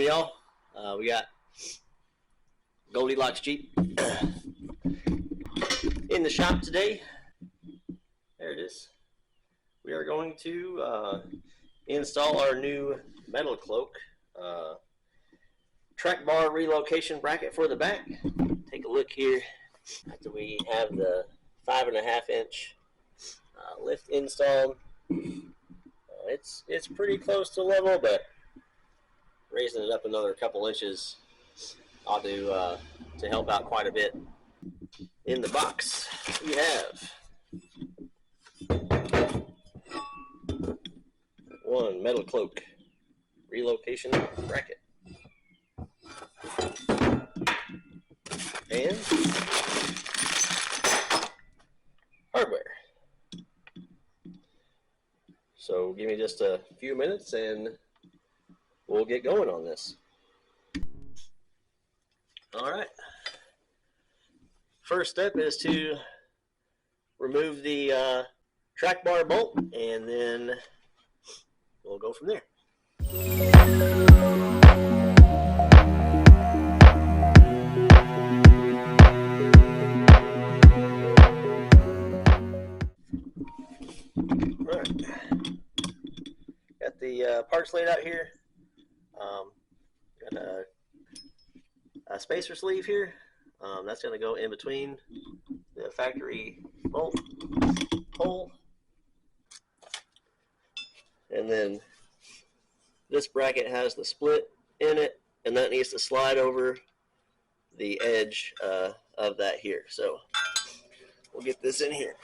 morning, y'all. We got Goldilocks Jeep in the shop today. There it is. We are going to install our new Metalcloak track bar relocation bracket for the back. Take a look here. After we have the 5.5-inch lift installed, it's pretty close to level, but raising it up another couple inches ought to help out quite a bit. In the box, we have one Metalcloak relocation bracket and hardware. So give me just a few minutes and we'll get going on this. All right. First step is to remove the track bar bolt, and then we'll go from there. All right. Got the parts laid out here. Got a spacer sleeve here. That's going to go in between the factory bolt hole. And then this bracket has the split in it, and that needs to slide over the edge of that here. So we'll get this in here.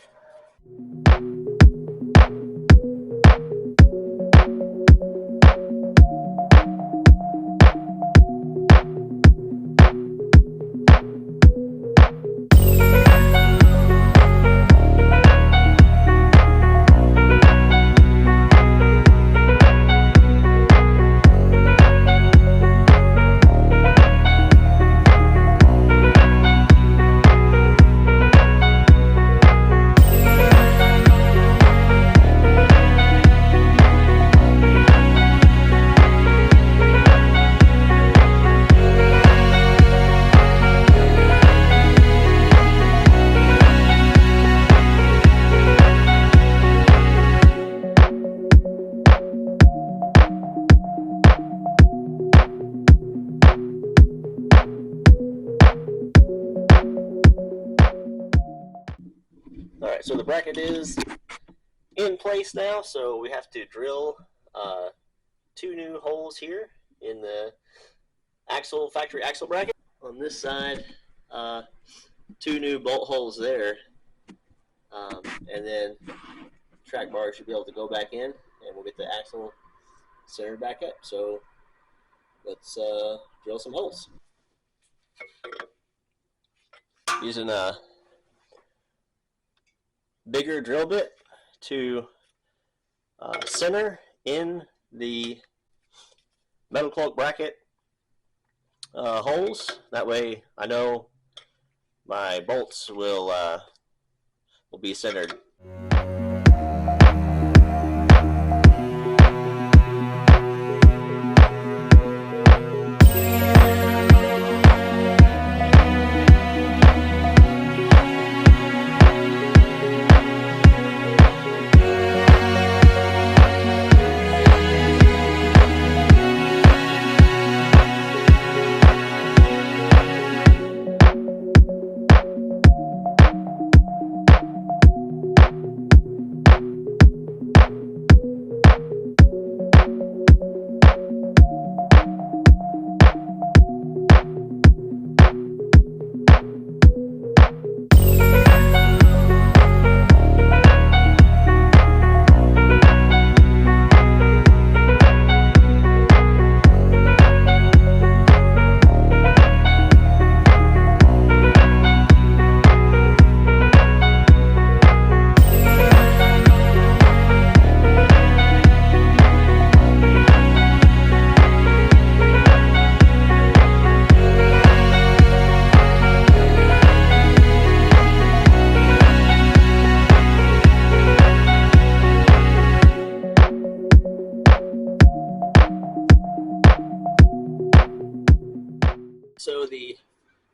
Alright, so the bracket is in place now, so we have to drill 2 new holes here in the factory axle bracket. On this side, 2 new bolt holes there, and then track bar should be able to go back in, and we'll get the axle centered back up. So let's drill some holes. Using a bigger drill bit to center in the Metalcloak bracket holes. That way I know my bolts will be centered.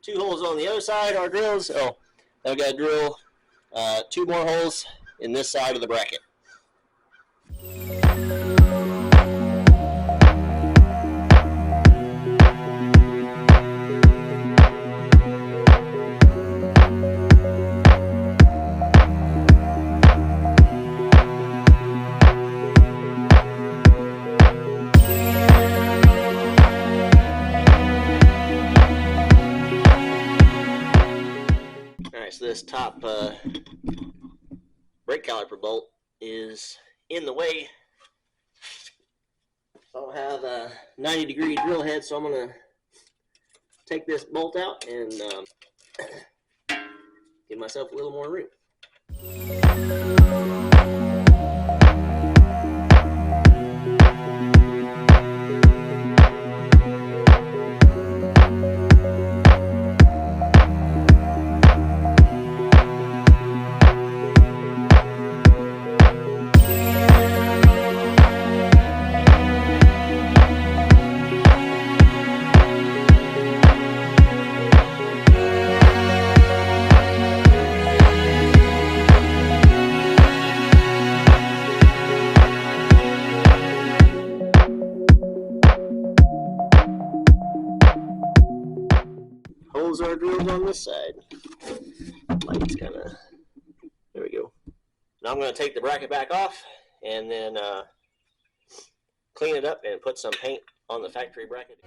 2 holes on the other side, our drills. Oh, now we got to drill 2 more holes in this side of the bracket. Alright, so this top brake caliper bolt is in the way. So I have a 90-degree drill head, so I'm going to take this bolt out and give myself a little more room. Holes are drilled on this side. Light's kind of, there we go. Now I'm going to take the bracket back off and then clean it up and put some paint on the factory bracket.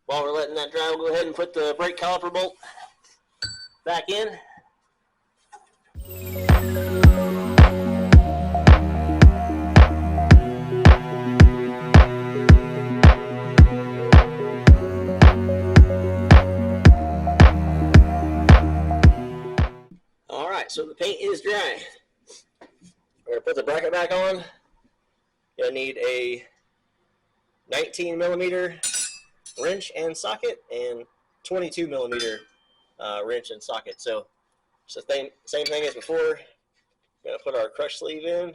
While we're letting that dry, we'll go ahead and put the brake caliper bolt back in. Alright, so the paint is dry. We're going to put the bracket back on. You're going to need a 19mm wrench and socket and 22mm wrench and socket. So it's the same thing as before. We're going to put our crush sleeve in.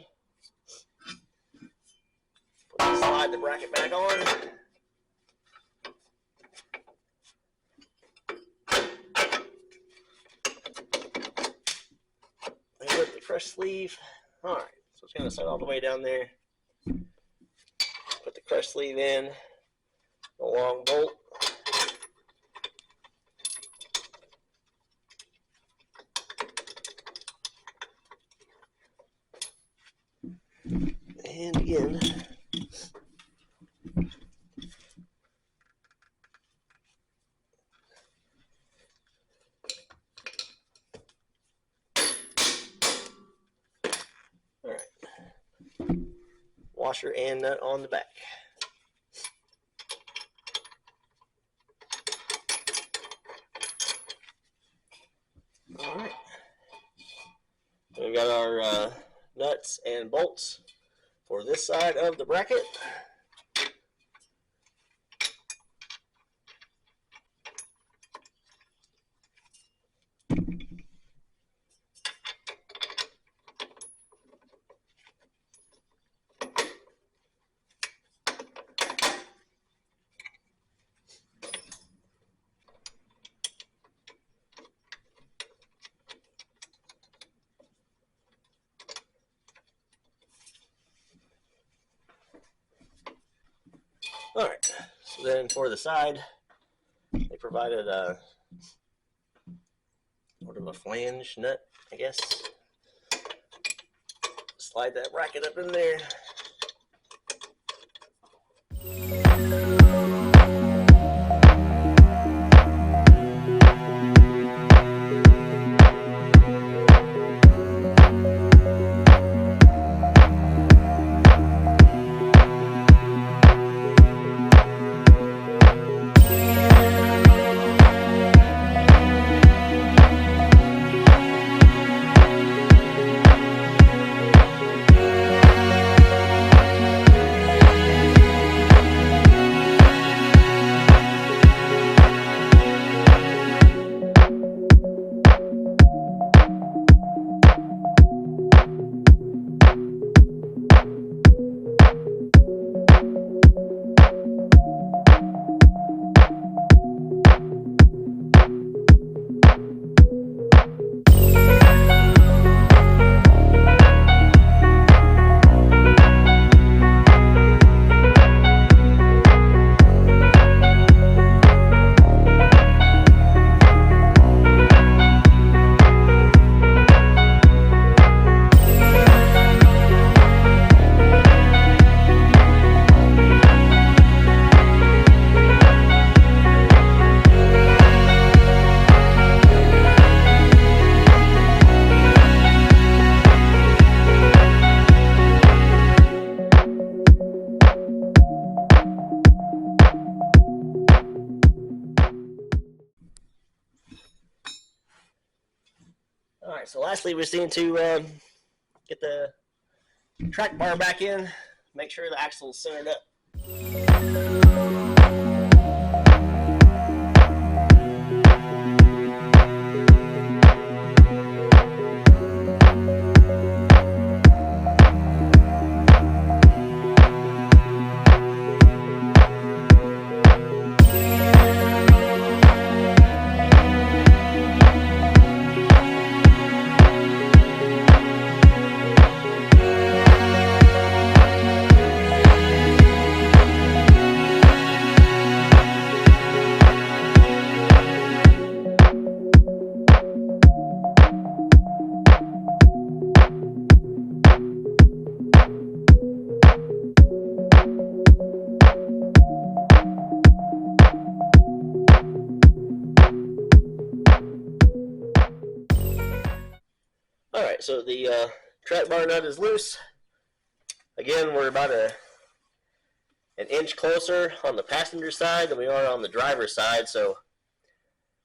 Slide the bracket back on. And with the crush sleeve. Alright, so it's going to set all the way down there. Put the crush sleeve in. A long bolt. And again. All right. Washer and nut on the back. Alright, we've got our nuts and bolts for this side of the bracket. Alright, so then for the side, they provided a sort of a flange nut, I guess. Slide that bracket up in there. All right, so lastly, we just need to get the track bar back in, make sure the axle is centered up. All right, so the track bar nut is loose. Again, we're about an inch closer on the passenger side than we are on the driver's side, so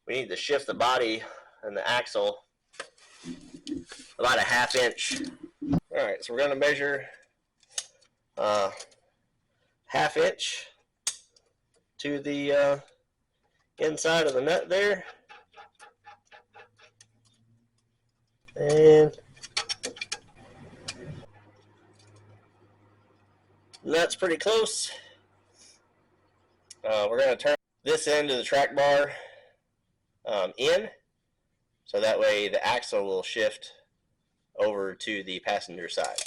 we need to shift the body and the axle about a ½ inch. All right, so we're going to measure ½ inch to the inside of the nut there. And nut's pretty close. We're going to turn this end of the track bar in, so that way the axle will shift over to the passenger side.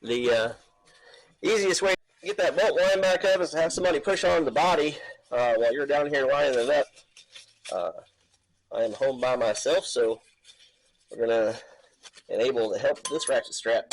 The easiest way to get that bolt line back up is to have somebody push on the body while you're down here lining it up. I am home by myself, so we're going to enable to help this ratchet strap.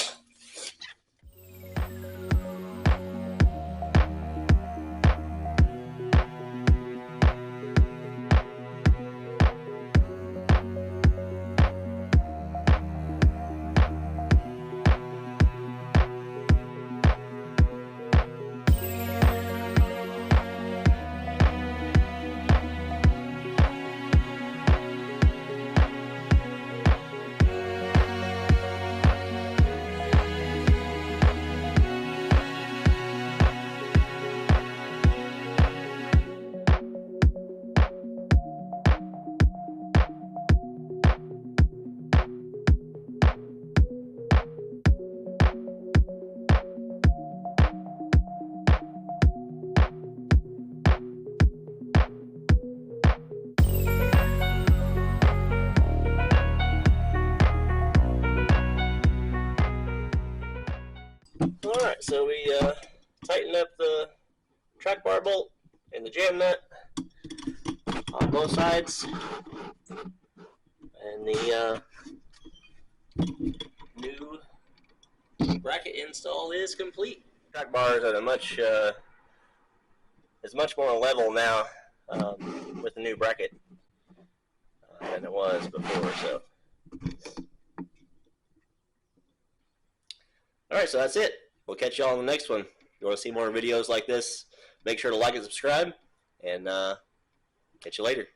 Alright, so we tighten up the track bar bolt and the jam nut on both sides. And the new bracket install is complete. Shock bars are is much more level now with the new bracket than it was before. So, all right, so that's it. We'll catch y'all on the next one. If you want to see more videos like this, make sure to like and subscribe, and catch you later.